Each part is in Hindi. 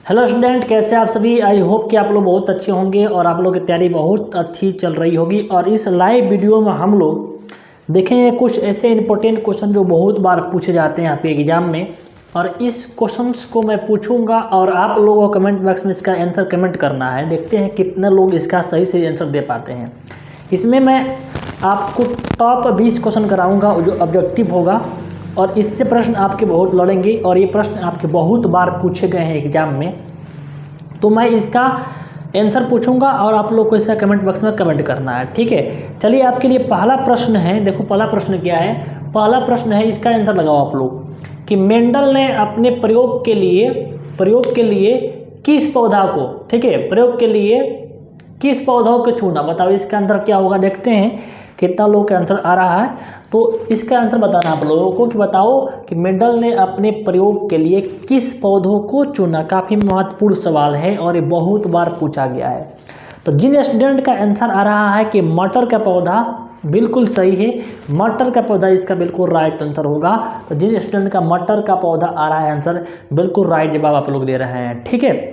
हेलो स्टूडेंट, कैसे आप सभी। आई होप कि आप लोग बहुत अच्छे होंगे और आप लोग की तैयारी बहुत अच्छी चल रही होगी। और इस लाइव वीडियो में हम लोग देखेंगे कुछ ऐसे इंपॉर्टेंट क्वेश्चन जो बहुत बार पूछे जाते हैं यहाँ पे एग्जाम में। और इस क्वेश्चंस को मैं पूछूंगा और आप लोगों को कमेंट बॉक्स में इसका आंसर कमेंट करना है। देखते हैं कितने लोग इसका सही से आंसर दे पाते हैं। इसमें मैं आपको टॉप 20 क्वेश्चन कराऊँगा जो ऑब्जेक्टिव होगा और इससे प्रश्न आपके बहुत लड़ेंगे और ये प्रश्न आपके बहुत बार पूछे गए हैं एग्जाम में। तो मैं इसका आंसर पूछूंगा और आप लोग को इसका कमेंट बॉक्स में कमेंट करना है, ठीक है। चलिए, आपके लिए पहला प्रश्न है। देखो पहला प्रश्न क्या है। पहला प्रश्न है, इसका आंसर लगाओ आप लोग कि मेंडल ने अपने प्रयोग के लिए किस पौधा को, ठीक है, प्रयोग के लिए किस पौधों को चुना। बताओ इसका आंसर क्या होगा। देखते हैं कितना लोगों का आंसर आ रहा है। तो इसका आंसर बताना आप लोगों को कि बताओ कि मेंडल ने अपने प्रयोग के लिए किस पौधों को चुना। काफ़ी महत्वपूर्ण सवाल है और ये बहुत बार पूछा गया है। तो जिन स्टूडेंट का आंसर आ रहा है कि मटर का पौधा, बिल्कुल सही है। मटर का पौधा इसका बिल्कुल राइट आंसर होगा। तो जिन स्टूडेंट का मटर का पौधा आ रहा है आंसर, बिल्कुल राइट जवाब आप लोग दे रहे हैं, ठीक है।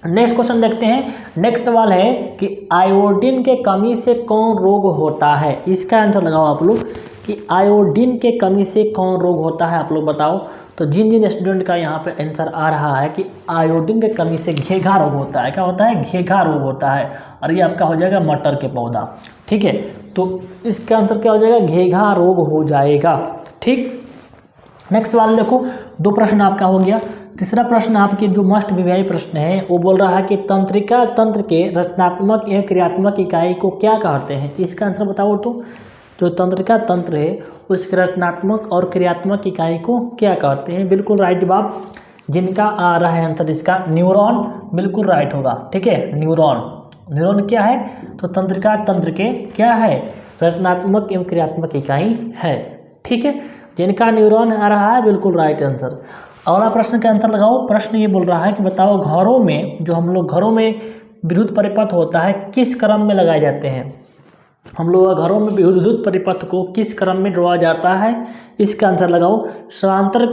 नेक्स्ट क्वेश्चन देखते हैं। नेक्स्ट सवाल है कि आयोडीन के कमी से कौन रोग होता है। इसका आंसर लगाओ आप लोग कि आयोडीन के कमी से कौन रोग होता है, आप लोग बताओ। तो जिन जिन स्टूडेंट का यहाँ पे आंसर आ रहा है कि आयोडीन के कमी से घेघा रोग होता है। क्या होता है? घेघा रोग होता है। और ये आपका हो जाएगा मटर के पौधा, ठीक है। तो इसका आंसर क्या हो जाएगा? घेघा रोग हो जाएगा, ठीक। नेक्स्ट सवाल देखो, दो प्रश्न आपका हो गया। तीसरा प्रश्न आपके जो मस्ट विवाही प्रश्न है वो बोल रहा है कि तंत्रिका तंत्र के रचनात्मक एवं क्रियात्मक इकाई को क्या कहते हैं। इसका आंसर बताओ। तो जो तंत्रिका तंत्र है उसके रचनात्मक और क्रियात्मक इकाई को क्या कहते हैं। बिल्कुल राइट जवाब जिनका आ रहा है आंसर इसका न्यूरॉन, बिल्कुल राइट होगा, ठीक है। न्यूरॉन क्या है? तो तंत्रिका तंत्र के क्या है? रचनात्मक एवं क्रियात्मक इकाई है, ठीक है। जिनका न्यूरॉन आ रहा है, बिल्कुल राइट आंसर। अगला प्रश्न का आंसर लगाओ। प्रश्न ये बोल रहा है कि बताओ घरों में, जो हम लोग घरों में विद्युत परिपथ होता है किस क्रम में लगाए जाते हैं। हम लोग घरों में विद्युत परिपथ को किस क्रम में ड्रॉ जाता है। इसका आंसर लगाओ। समांतर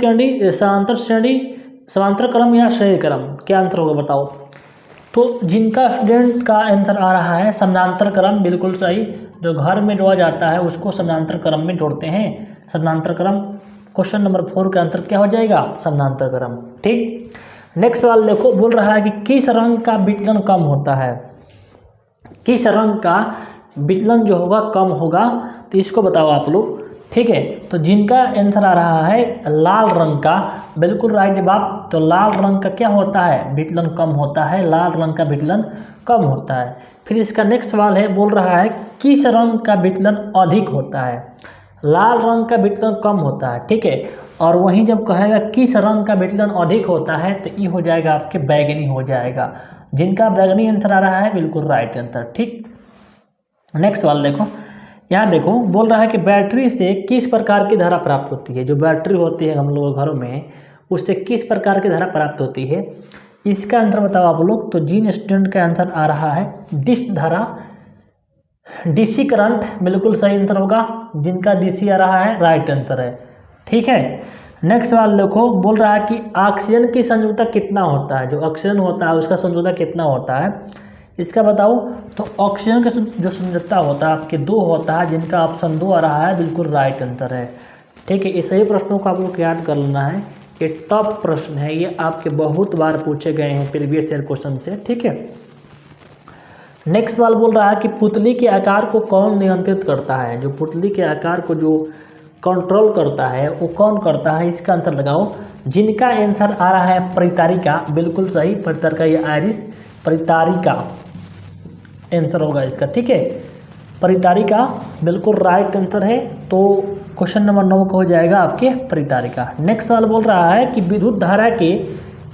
क्रम या श्रेणी क्रम, क्या आंसर होगा बताओ। तो जिनका स्टूडेंट का आंसर आ रहा है समानांतर क्रम, बिल्कुल सही। जो घर में ड्रॉ जाता है उसको समानांतर क्रम में जोड़ते हैं, समानांतर क्रम। क्वेश्चन नंबर 4 का आंसर क्या हो जाएगा? समानांतर क्रम, ठीक। नेक्स्ट सवाल देखो, बोल रहा है कि किस रंग का विचलन कम होता है। किस रंग का विचलन जो होगा कम होगा, तो इसको बताओ आप लोग, ठीक है। तो जिनका आंसर आ रहा है लाल रंग का, बिल्कुल राइट जवाब। तो लाल रंग का क्या होता है? विचलन कम होता है। लाल रंग का विचलन कम होता है। फिर इसका नेक्स्ट सवाल है, बोल रहा है किस रंग का विचलन अधिक होता है। लाल रंग का विचलन कम होता है, ठीक है। और वहीं जब कहेगा किस रंग का विचलन अधिक होता है, तो ये हो जाएगा आपके बैगनी हो जाएगा। जिनका बैगनी आंसर आ रहा है, बिल्कुल राइट आंसर, ठीक। नेक्स्ट सवाल देखो, यहाँ देखो, बोल रहा है कि बैटरी से किस प्रकार की धारा प्राप्त होती है। जो बैटरी होती है हम लोग घरों में, उससे किस प्रकार की धारा प्राप्त होती है। इसका आंसर बताओ आप लोग। तो जिन स्टूडेंट का आंसर आ रहा है डिश धारा, डीसी करंट, बिल्कुल सही आंसर होगा। जिनका डीसी आ रहा है, राइट आंसर है, ठीक है। नेक्स्ट सवाल देखो, बोल रहा है कि ऑक्सीजन की संयोजकता कितना होता है। जो ऑक्सीजन होता है उसका संयोजकता कितना होता है, इसका बताओ। तो ऑक्सीजन का जो संयोजकता होता है आपके 2 होता है। जिनका ऑप्शन 2 आ रहा है, बिल्कुल राइट आंसर है, ठीक है। इस सही प्रश्नों को आप लोग याद कर लेना है। ये टॉप प्रश्न है, ये आपके बहुत बार पूछे गए हैं प्रीवियस ईयर क्वेश्चन से, ठीक है। नेक्स्ट सवाल बोल रहा है कि पुतली के आकार को कौन नियंत्रित करता है। जो पुतली के आकार को जो कंट्रोल करता है वो कौन करता है। इसका आंसर लगाओ। जिनका आंसर आ रहा है परितारिका, बिल्कुल सही। परितारिका या आयरिस, परितारिका आंसर होगा इसका, ठीक है। परितारिका बिल्कुल राइट आंसर है। तो क्वेश्चन नंबर 9 का हो जाएगा आपके परितारिका। नेक्स्ट सवाल बोल रहा है कि विद्युत धारा के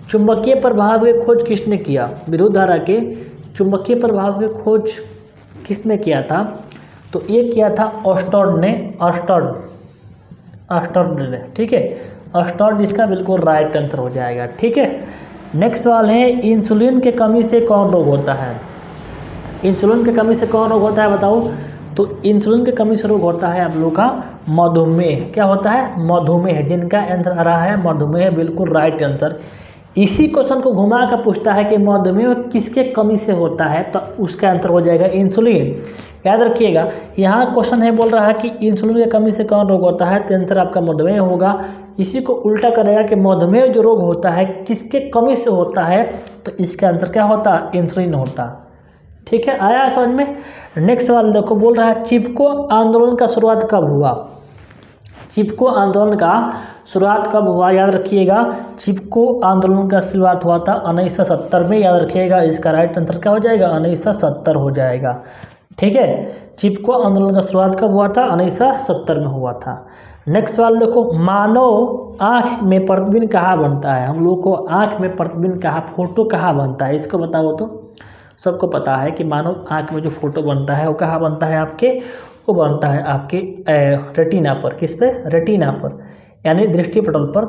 चुंबकीय प्रभाव की खोज किसने किया। विद्युत धारा के चुंबकीय प्रभाव की खोज किसने किया था। तो ये किया था ऑस्टर्ड ने, ठीक है। ऑस्टर्ड इसका बिल्कुल राइट आंसर हो जाएगा, ठीक है। नेक्स्ट सवाल है, इंसुलिन के कमी से कौन रोग होता है। इंसुलिन की कमी से कौन रोग होता है बताओ। तो इंसुलिन की कमी से रोग होता है आप लोग का मधुमेह। क्या होता है? मधुमेह। जिनका आंसर आ रहा है मधुमेह, बिल्कुल राइट आंसर। इसी क्वेश्चन को घुमा कर पूछता है कि मधुमेह किसके कमी से होता है, तो उसका आंसर हो जाएगा इंसुलिन। याद रखिएगा, यहाँ क्वेश्चन है बोल रहा है कि इंसुलिन की कमी से कौन रोग होता है, तो आंसर आपका मधुमेह होगा। इसी को उल्टा करेगा कि मधुमेह जो रोग होता है किसके कमी से होता है, तो इसका आंसर क्या होता, इंसुलिन होता। ठीक है, आया समझ में। नेक्स्ट सवाल देखो, बोल रहा है चिपको आंदोलन का शुरुआत कब हुआ। चिपको आंदोलन का शुरुआत कब हुआ, याद रखिएगा, चिपको आंदोलन का शुरुआत हुआ था 1970 में। याद रखिएगा, इसका राइट आंसर क्या हो जाएगा, 1970 हो जाएगा। ठीक है, चिपको आंदोलन का शुरुआत कब हुआ था, 1970 में हुआ था। नेक्स्ट सवाल देखो, मानव आँख में प्रतिबिंब कहाँ बनता है। हम लोग को आँख में प्रतिबिंब कहाँ, फोटो कहाँ बनता है, इसको बताओ। तो सबको पता है कि मानव आँख में जो फोटो बनता है वो कहाँ बनता है, आपके वो बनता है आपके रेटिना पर। किस पे, रेटिना पर, यानी दृष्टिपटल पर।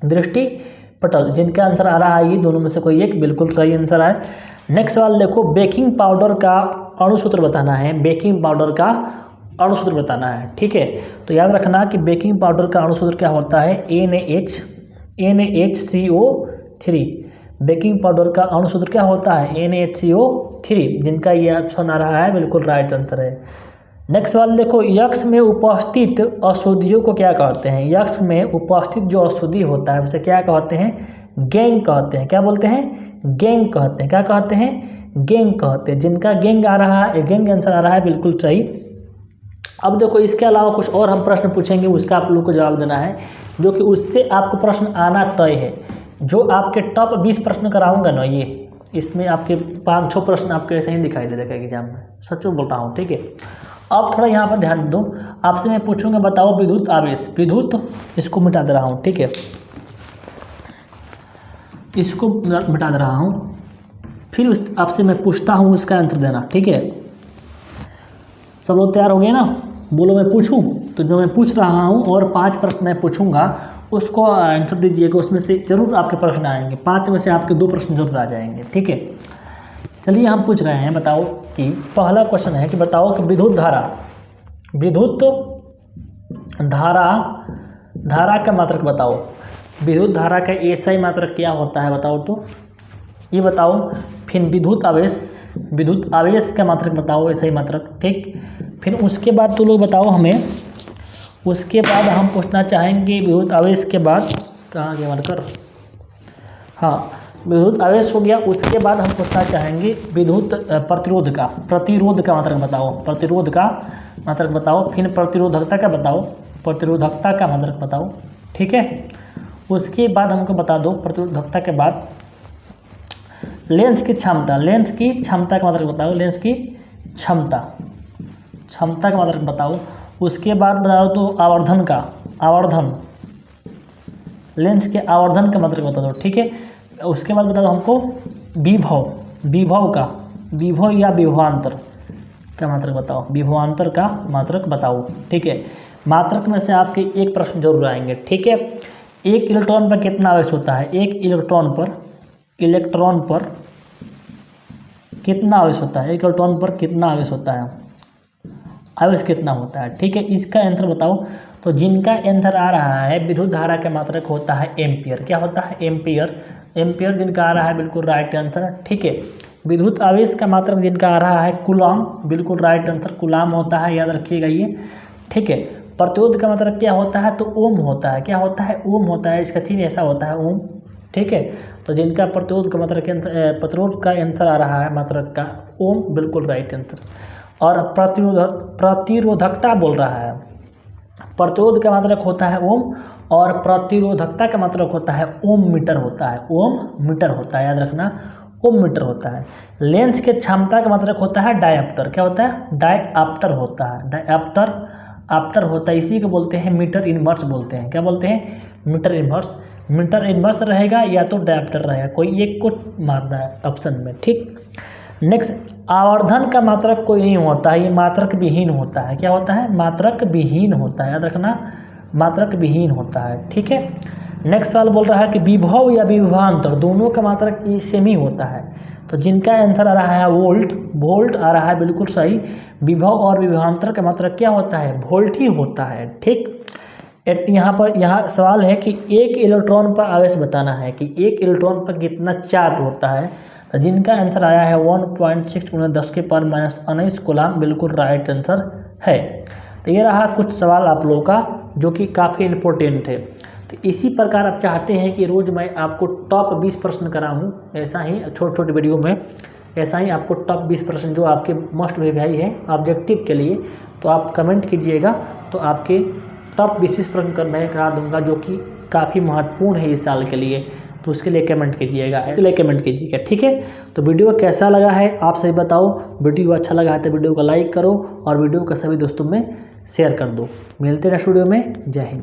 दृष्टिपटल जिनका आंसर आ रहा है ये दोनों में से कोई एक बिल्कुल सही आंसर है। नेक्स्ट सवाल देखो, बेकिंग पाउडर का अणुसूत्र बताना है। बेकिंग पाउडर का अणुसूत्र बताना है। ठीक है, तो याद रखना कि बेकिंग पाउडर का अणुसूत्र क्या होता है, NaHCO3। बेकिंग पाउडर का अणुसूत्र क्या होता है, NaHCO3, जिनका ये ऑप्शन आ रहा है बिल्कुल राइट आंसर है। नेक्स्ट सवाल देखो, यक्ष में उपस्थित अशुद्धियों को क्या कहते हैं। यक्ष में उपस्थित जो अशुद्धि होता है उसे क्या कहते हैं, गैंग कहते हैं। क्या बोलते हैं, गैंग कहते हैं। क्या कहते हैं, गैंग कहते हैं। जिनका गैंग आ रहा है, गैंग आंसर आ रहा है बिल्कुल सही। अब देखो, इसके अलावा कुछ और हम प्रश्न पूछेंगे, उसका आप लोग को जवाब देना है, जो कि उससे आपको प्रश्न आना तय है। जो आपके टॉप 20 प्रश्न कराऊंगा ना, ये इसमें आपके 5-6 प्रश्न आपके ऐसे ही दिखाई दे देगा एग्जाम में, सच में बोल रहा हूँ। ठीक है, अब थोड़ा यहाँ पर ध्यान दो, आपसे मैं पूछूंगा, बताओ विद्युत आवेश। विद्युत, इसको मिटा दे रहा हूँ। ठीक है, इसको मिटा दे रहा हूँ, फिर आपसे मैं पूछता हूँ, उसका आंसर देना। ठीक है, सब लोग तैयार हो गए ना, बोलो मैं पूछूं। तो जो मैं पूछ रहा हूँ और 5 प्रश्न मैं पूछूंगा, उसको आंसर दीजिएगा। उसमें से जरूर आपके प्रश्न आएंगे, 5 में से आपके 2 प्रश्न जरूर आ जाएंगे। ठीक है, चलिए हम पूछ रहे हैं, बताओ कि पहला क्वेश्चन है कि बताओ कि विद्युत धारा का मात्रक बताओ। विद्युत धारा का एसआई मात्रक क्या होता है, बताओ तो ये बताओ। फिर विद्युत आवेश का मात्रक बताओ, एसआई मात्रक। ठीक, फिर उसके बाद तो लोग बताओ हमें, उसके बाद हम पूछना चाहेंगे विद्युत आवेश के बाद, कहाँ गया मार्कर, हाँ विद्युत आवेश हो गया। उसके बाद हम पूछना चाहेंगे विद्युत प्रतिरोध का मात्रक बताओ। प्रतिरोध का मात्रक बताओ। फिर प्रतिरोधकता का मात्रक बताओ। ठीक है, उसके बाद हमको बता दो प्रतिरोधकता के बाद लेंस की क्षमता का मात्रक बताओ। लेंस की क्षमता का मात्रक बताओ। उसके बाद बताओ तो आवर्धन, लेंस के आवर्धन का मात्रक बता दो। ठीक है, उसके बाद बता दो हमको विभव या विभवांतर का मात्रक बताओ। विभवांतर का मात्रक बताओ। ठीक है, मात्रक में से आपके एक प्रश्न जरूर आएंगे। ठीक है, एक इलेक्ट्रॉन पर कितना आवेश होता है, एक इलेक्ट्रॉन पर कितना आवेश होता है, एक इलेक्ट्रॉन पर कितना आवेश होता है, आवेश कितना होता है। ठीक है, इसका आंसर बताओ। तो जिनका आंसर आ रहा है विद्युत धारा का मात्रक होता है एम्पियर। क्या होता है, एम्पियर जिनका आ रहा है बिल्कुल राइट आंसर। ठीक है, विद्युत आवेश का मात्रक जिनका आ रहा है कूलॉम, बिल्कुल राइट आंसर कूलॉम होता है, याद रखिएगा ये। ठीक है, प्रतिरोध का मात्रक क्या होता है, तो ओम होता है। क्या होता है, ओम होता है, इसका चिन्ह ऐसा होता है ओम। ठीक है, तो जिनका प्रतिरोध का मात्रक प्रतिरोध का आंसर आ रहा है मात्रक का ओम, बिल्कुल राइट आंसर। और प्रतिरोधकता बोल रहा है, प्रतिरोध का मात्रक होता है ओम और प्रतिरोधकता का मात्रक होता है ओम मीटर होता है, याद रखना ओम मीटर होता है। लेंस के क्षमता का मात्रक होता है डायप्टर। क्या होता है, डायप्टर होता है, इसी को बोलते हैं मीटर इनवर्स बोलते हैं। क्या बोलते हैं, मीटर इनवर्स रहेगा या तो डायप्टर रहेगा, कोई एक को मारना है ऑप्शन में। ठीक, नेक्स्ट आवर्धन का मात्रक कोई नहीं होता है, ये मात्रक विहीन होता है। क्या होता है, मात्रक विहीन होता है, याद रखना मात्रक विहीन होता है। ठीक है, नेक्स्ट सवाल बोल रहा है कि विभव या विभवांतर दोनों का मात्रक सेम ही होता है। तो जिनका आंसर आ रहा है वोल्ट आ रहा है, बिल्कुल सही। विभव और विभवांतर का मात्रक क्या होता है, वोल्ट ही होता है। ठीक, यहाँ सवाल है कि एक इलेक्ट्रॉन पर आवेश बताना है कि एक इलेक्ट्रॉन पर कितना चार्ज होता है। तो जिनका आंसर आया है 1.6 × 10⁻⁻19 कूलाम, बिल्कुल राइट आंसर है। तो ये रहा कुछ सवाल आप लोगों का जो कि काफ़ी इम्पोर्टेंट है। तो इसी प्रकार आप चाहते हैं कि रोज़ मैं आपको टॉप 20 प्रश्न कराऊँ, ऐसा ही छोटे छोटे वीडियो में ऐसा ही आपको टॉप 20 प्रश्न जो आपके मोस्ट वेरीफाई है ऑब्जेक्टिव के लिए, तो आप कमेंट कीजिएगा तो आपके टॉप 20 प्रश्न मैं करा दूंगा जो कि काफ़ी महत्वपूर्ण है इस साल के लिए। तो उसके लिए कमेंट कीजिएगा, ठीक है। तो वीडियो कैसा लगा है आप सही बताओ। वीडियो अच्छा लगा है तो वीडियो को लाइक करो और वीडियो को सभी दोस्तों में शेयर कर दो। मिलते हैं नेक्स्ट वीडियो में। जय हिंद।